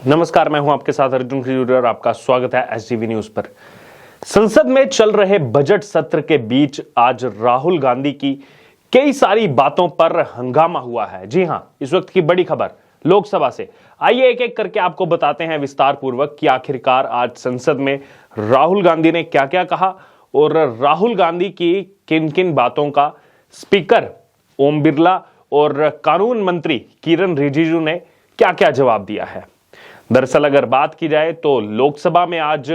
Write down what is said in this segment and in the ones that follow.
नमस्कार, मैं हूं आपके साथ अर्जुन खजूरिया और आपका स्वागत है एसडीवी न्यूज पर। संसद में चल रहे बजट सत्र के बीच आज राहुल गांधी की कई सारी बातों पर हंगामा हुआ है। जी हां, इस वक्त की बड़ी खबर लोकसभा से। आइए एक एक करके आपको बताते हैं विस्तार पूर्वक कि आखिरकार आज संसद में राहुल गांधी ने क्या क्या कहा और राहुल गांधी की किन किन बातों का स्पीकर ओम बिरला और कानून मंत्री किरण रिजिजू ने क्या क्या जवाब दिया है। दरअसल अगर बात की जाए तो लोकसभा में आज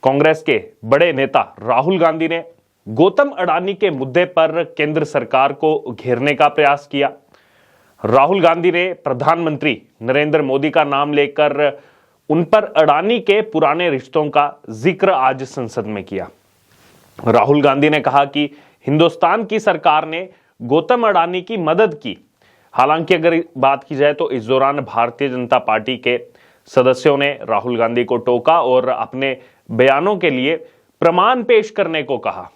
कांग्रेस के बड़े नेता राहुल गांधी ने गौतम अडानी के मुद्दे पर केंद्र सरकार को घेरने का प्रयास किया। राहुल गांधी ने प्रधानमंत्री नरेंद्र मोदी का नाम लेकर उन पर अडानी के पुराने रिश्तों का जिक्र आज संसद में किया। राहुल गांधी ने कहा कि हिंदुस्तान की सरकार ने गौतम अडानी की मदद की। हालांकि अगर बात की जाए तो इस दौरान भारतीय जनता पार्टी के सदस्यों ने राहुल गांधी को टोका और अपने बयानों के लिए प्रमाण पेश करने को कहा।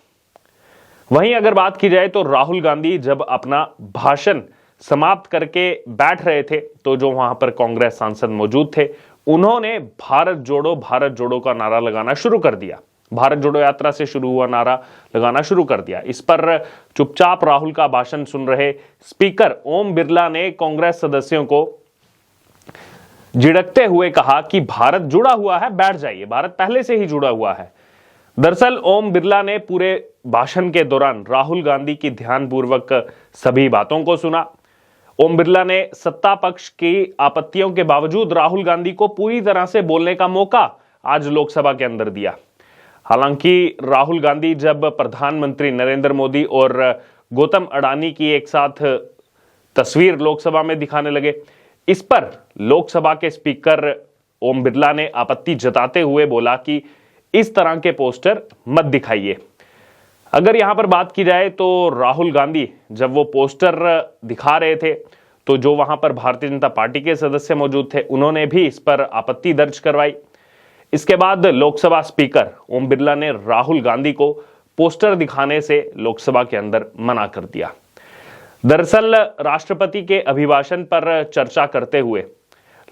वहीं अगर बात की जाए तो राहुल गांधी जब अपना भाषण समाप्त करके बैठ रहे थे तो जो वहां पर कांग्रेस सांसद मौजूद थे उन्होंने भारत जोड़ो का नारा लगाना शुरू कर दिया। भारत जोड़ो यात्रा से शुरू हुआ नारा लगाना शुरू कर दिया। इस पर चुपचाप राहुल का भाषण सुन रहे स्पीकर ओम बिरला ने कांग्रेस सदस्यों को झिड़कते हुए कहा कि भारत जुड़ा हुआ है, बैठ जाइए, भारत पहले से ही जुड़ा हुआ है। दरअसल ओम बिरला ने पूरे भाषण के दौरान राहुल गांधी की ध्यानपूर्वक सभी बातों को सुना। ओम बिरला ने सत्ता पक्ष की आपत्तियों के बावजूद राहुल गांधी को पूरी तरह से बोलने का मौका आज लोकसभा के अंदर दिया। हालांकि राहुल गांधी जब प्रधानमंत्री नरेंद्र मोदी और गौतम अडानी की एक साथ तस्वीर लोकसभा में दिखाने लगे, इस पर लोकसभा के स्पीकर ओम बिरला ने आपत्ति जताते हुए बोला कि इस तरह के पोस्टर मत दिखाइए। अगर यहां पर बात की जाए तो राहुल गांधी जब वो पोस्टर दिखा रहे थे तो जो वहां पर भारतीय जनता पार्टी के सदस्य मौजूद थे उन्होंने भी इस पर आपत्ति दर्ज करवाई। इसके बाद लोकसभा स्पीकर ओम बिरला ने राहुल गांधी को पोस्टर दिखाने से लोकसभा के अंदर मना कर दिया। दरअसल राष्ट्रपति के अभिभाषण पर चर्चा करते हुए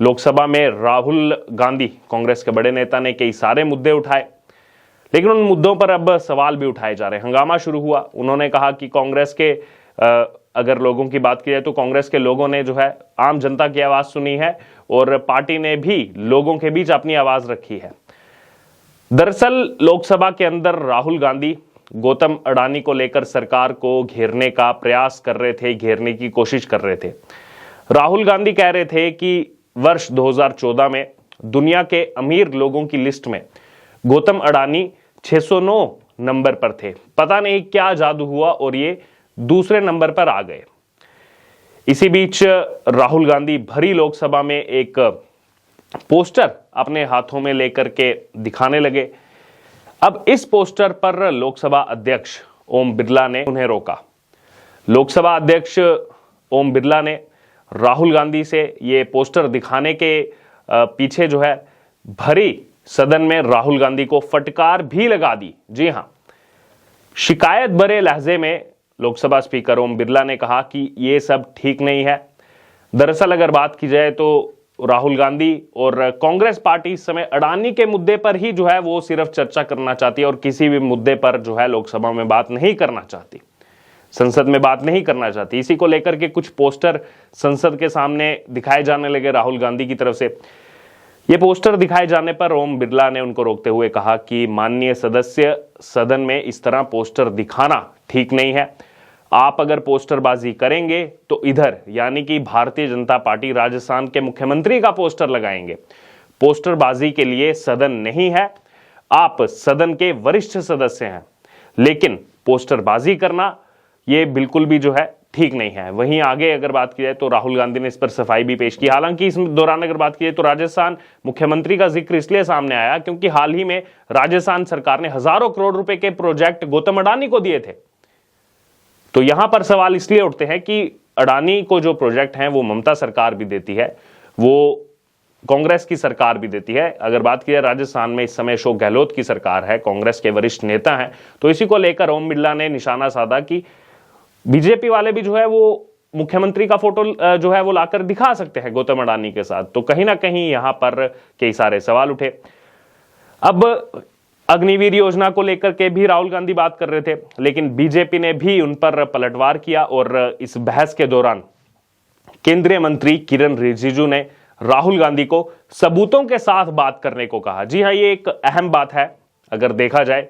लोकसभा में राहुल गांधी कांग्रेस के बड़े नेता ने कई सारे मुद्दे उठाए, लेकिन उन मुद्दों पर अब सवाल भी उठाए जा रहे हैं। हंगामा शुरू हुआ। उन्होंने कहा कि कांग्रेस के अगर लोगों की बात की जाए तो कांग्रेस के लोगों ने जो है आम जनता की आवाज सुनी है और पार्टी ने भी लोगों के बीच अपनी आवाज रखी है। दरअसल लोकसभा के अंदर राहुल गांधी गौतम अडानी को लेकर सरकार को घेरने का प्रयास कर रहे थे, घेरने की कोशिश कर रहे थे। राहुल गांधी कह रहे थे कि वर्ष 2014 में दुनिया के अमीर लोगों की लिस्ट में गौतम अडानी 609 नंबर पर थे। पता नहीं क्या जादू हुआ और ये दूसरे नंबर पर आ गए। इसी बीच राहुल गांधी भरी लोकसभा में एक पोस्टर अपने हाथों में लेकर के दिखाने लगे। अब इस पोस्टर पर लोकसभा अध्यक्ष ओम बिरला ने उन्हें रोका। लोकसभा अध्यक्ष ओम बिरला ने राहुल गांधी से ये पोस्टर दिखाने के पीछे जो है भरी सदन में राहुल गांधी को फटकार भी लगा दी। जी हां, शिकायत भरे लहजे में लोकसभा स्पीकर ओम बिरला ने कहा कि ये सब ठीक नहीं है। दरअसल अगर बात की जाए तो राहुल गांधी और कांग्रेस पार्टी इस समय अडानी के मुद्दे पर ही जो है वो सिर्फ चर्चा करना चाहती है और किसी भी मुद्दे पर जो है लोकसभा में बात नहीं करना चाहती, संसद में बात नहीं करना चाहती। इसी को लेकर के कुछ पोस्टर संसद के सामने दिखाए जाने लगे राहुल गांधी की तरफ से। ये पोस्टर दिखाए जाने पर ओम बिरला ने उनको रोकते हुए कहा कि माननीय सदस्य, सदन में इस तरह पोस्टर दिखाना ठीक नहीं है। आप अगर पोस्टरबाजी करेंगे तो इधर यानी कि भारतीय जनता पार्टी राजस्थान के मुख्यमंत्री का पोस्टर लगाएंगे। पोस्टरबाजी के लिए सदन नहीं है, आप सदन के वरिष्ठ सदस्य हैं, लेकिन पोस्टरबाजी करना ये बिल्कुल भी जो है ठीक नहीं है। वहीं आगे अगर बात की जाए तो राहुल गांधी ने इस पर सफाई भी पेश की। हालांकि इस दौरान अगर बात की जाए तो राजस्थान मुख्यमंत्री का जिक्र इसलिए सामने आया क्योंकि हाल ही में राजस्थान सरकार ने हजारों करोड़ रुपए के प्रोजेक्ट गौतम अडानी को दिए थे। तो यहां पर सवाल इसलिए उठते हैं कि अडानी को जो प्रोजेक्ट हैं वो ममता सरकार भी देती है, वो कांग्रेस की सरकार भी देती है। अगर बात की जाए राजस्थान में इस समय अशोक गहलोत की सरकार है, कांग्रेस के वरिष्ठ नेता हैं, तो इसी को लेकर ओम बिरला ने निशाना साधा कि बीजेपी वाले भी जो है वो मुख्यमंत्री का फोटो जो है वो लाकर दिखा सकते हैं गौतम अडानी के साथ। तो कहीं ना कहीं यहां पर कई सारे सवाल उठे। अब अग्निवीर योजना को लेकर के भी राहुल गांधी बात कर रहे थे, लेकिन बीजेपी ने भी उन पर पलटवार किया और इस बहस के दौरान केंद्रीय मंत्री किरण रिजिजू ने राहुल गांधी को सबूतों के साथ बात करने को कहा। जी हां, ये एक अहम बात है। अगर देखा जाए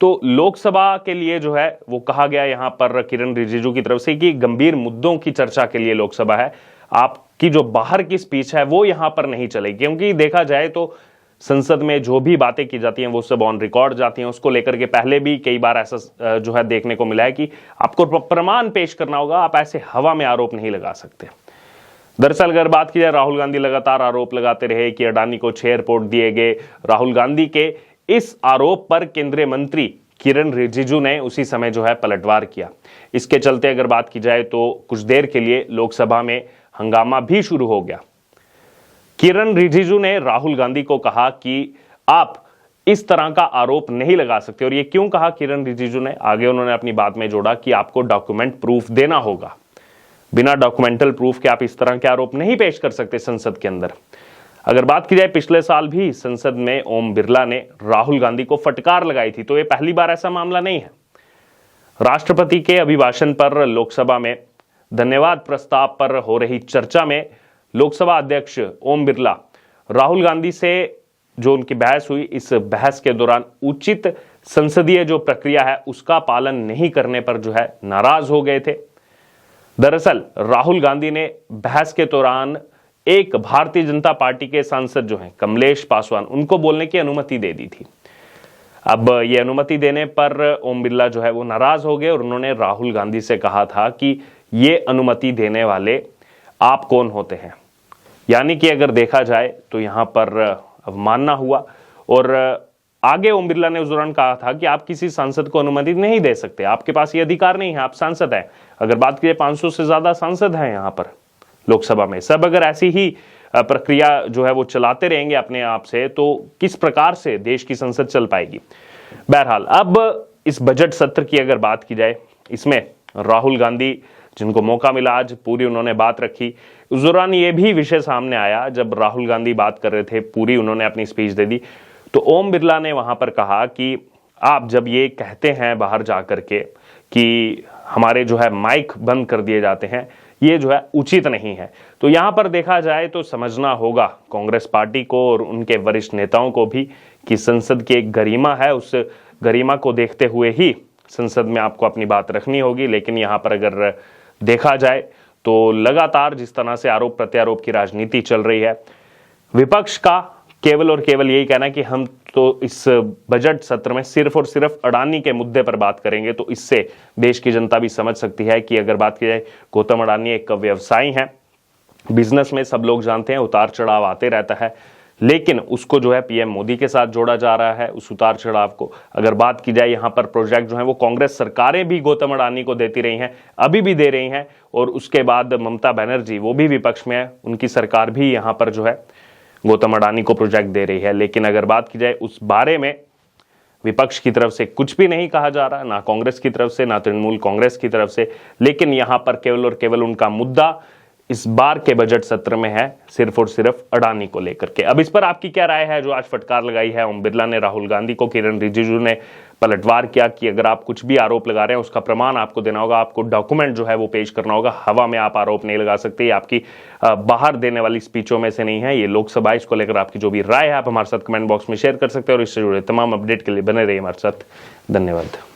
तो लोकसभा के लिए जो है वो कहा गया यहां पर किरण रिजिजू की तरफ से कि गंभीर मुद्दों की चर्चा के लिए लोकसभा है, आपकी जो बाहर की स्पीच है वो यहां पर नहीं चलेगी। क्योंकि देखा जाए तो संसद में जो भी बातें की जाती हैं वो सब ऑन रिकॉर्ड जाती हैं। उसको लेकर के पहले भी कई बार ऐसा जो है देखने को मिला है कि आपको प्रमाण पेश करना होगा, आप ऐसे हवा में आरोप नहीं लगा सकते। दरअसल अगर बात की जाए, राहुल गांधी लगातार आरोप लगाते रहे कि अडानी को 6 एयरपोर्ट दिए गए। राहुल गांधी के इस आरोप पर केंद्रीय मंत्री किरण रिजिजू ने उसी समय जो है पलटवार किया। इसके चलते अगर बात की जाए तो कुछ देर के लिए लोकसभा में हंगामा भी शुरू हो गया। किरण रिजिजू ने राहुल गांधी को कहा कि आप इस तरह का आरोप नहीं लगा सकते। और ये क्यों कहा किरण रिजिजू ने, आगे उन्होंने अपनी बात में जोड़ा कि आपको डॉक्यूमेंट प्रूफ देना होगा। बिना डॉक्यूमेंटल प्रूफ के आप इस तरह के आरोप नहीं पेश कर सकते संसद के अंदर। अगर बात की जाए, पिछले साल भी संसद में ओम बिरला ने राहुल गांधी को फटकार लगाई थी, तो ये पहली बार ऐसा मामला नहीं है। राष्ट्रपति के अभिभाषण पर लोकसभा में धन्यवाद प्रस्ताव पर हो रही चर्चा में लोकसभा अध्यक्ष ओम बिरला राहुल गांधी से जो उनकी बहस हुई, इस बहस के दौरान उचित संसदीय जो प्रक्रिया है उसका पालन नहीं करने पर जो है नाराज हो गए थे। दरअसल राहुल गांधी ने बहस के दौरान एक भारतीय जनता पार्टी के सांसद जो हैं कमलेश पासवान, उनको बोलने की अनुमति दे दी थी। अब ये अनुमति देने पर ओम बिरला जो है वो नाराज हो गए और उन्होंने राहुल गांधी से कहा था कि ये अनुमति देने वाले आप कौन होते हैं। यानी कि अगर देखा जाए तो यहां पर अवमानना हुआ। और आगे ओम बिरला ने उस दौरान कहा था कि आप किसी सांसद को अनुमति नहीं दे सकते, आपके पास ये अधिकार नहीं है, आप सांसद हैं। अगर बात करें 500 से ज्यादा सांसद हैं यहां पर लोकसभा में, सब अगर ऐसी ही प्रक्रिया जो है वो चलाते रहेंगे अपने आप से, तो किस प्रकार से देश की संसद चल पाएगी। बहरहाल अब इस बजट सत्र की अगर बात की जाए, इसमें राहुल गांधी जिनको मौका मिला आज पूरी उन्होंने बात रखी। उस दौरान ये भी विषय सामने आया, जब राहुल गांधी बात कर रहे थे, पूरी उन्होंने अपनी स्पीच दे दी, तो ओम बिरला ने वहां पर कहा कि आप जब ये कहते हैं बाहर जाकर के कि हमारे जो है माइक बंद कर दिए जाते हैं, ये जो है उचित नहीं है। तो यहां पर देखा जाए तो समझना होगा कांग्रेस पार्टी को और उनके वरिष्ठ नेताओं को भी कि संसद की एक गरिमा है, उस गरिमा को देखते हुए ही संसद में आपको अपनी बात रखनी होगी। लेकिन यहां पर अगर देखा जाए तो लगातार जिस तरह से आरोप प्रत्यारोप की राजनीति चल रही है, विपक्ष का केवल और केवल यही कहना है कि हम तो इस बजट सत्र में सिर्फ और सिर्फ अडानी के मुद्दे पर बात करेंगे। तो इससे देश की जनता भी समझ सकती है कि अगर बात की जाए, गौतम अडानी एक व्यवसायी हैं, बिजनेस में सब लोग जानते हैं उतार चढ़ाव आते रहता है, लेकिन उसको जो है पीएम मोदी के साथ जोड़ा जा रहा है, उस उतार चढ़ाव को। अगर बात की जाए, यहाँ पर प्रोजेक्ट जो है वो कांग्रेस सरकारें भी गौतम अडानी को देती रही हैं, अभी भी दे रही हैं, और उसके बाद ममता बनर्जी वो भी विपक्ष में है, उनकी सरकार भी यहाँ पर जो है गौतम अडानी को प्रोजेक्ट दे रही है। लेकिन अगर बात की जाए उस बारे में विपक्ष की तरफ से कुछ भी नहीं कहा जा रहा, ना कांग्रेस की तरफ से, ना तृणमूल कांग्रेस की तरफ से। लेकिन यहां पर केवल और केवल उनका मुद्दा इस बार के बजट सत्र में है सिर्फ और सिर्फ अडानी को लेकर के। अब इस पर आपकी क्या राय है? जो आज फटकार लगाई है ओम बिरला ने राहुल गांधी को, किरण रिजिजू ने पलटवार किया कि अगर आप कुछ भी आरोप लगा रहे हैं उसका प्रमाण आपको देना होगा, आपको डॉक्यूमेंट जो है वो पेश करना होगा, हवा में आप आरोप नहीं लगा सकते। ये आपकी बाहर देने वाली स्पीचों में से नहीं है, ये लोकसभा। इसको लेकर आपकी जो भी राय है आप हमारे साथ कमेंट बॉक्स में शेयर कर सकते हैं और इससे जुड़े तमाम अपडेट के लिए बने रहिए हमारे साथ। धन्यवाद।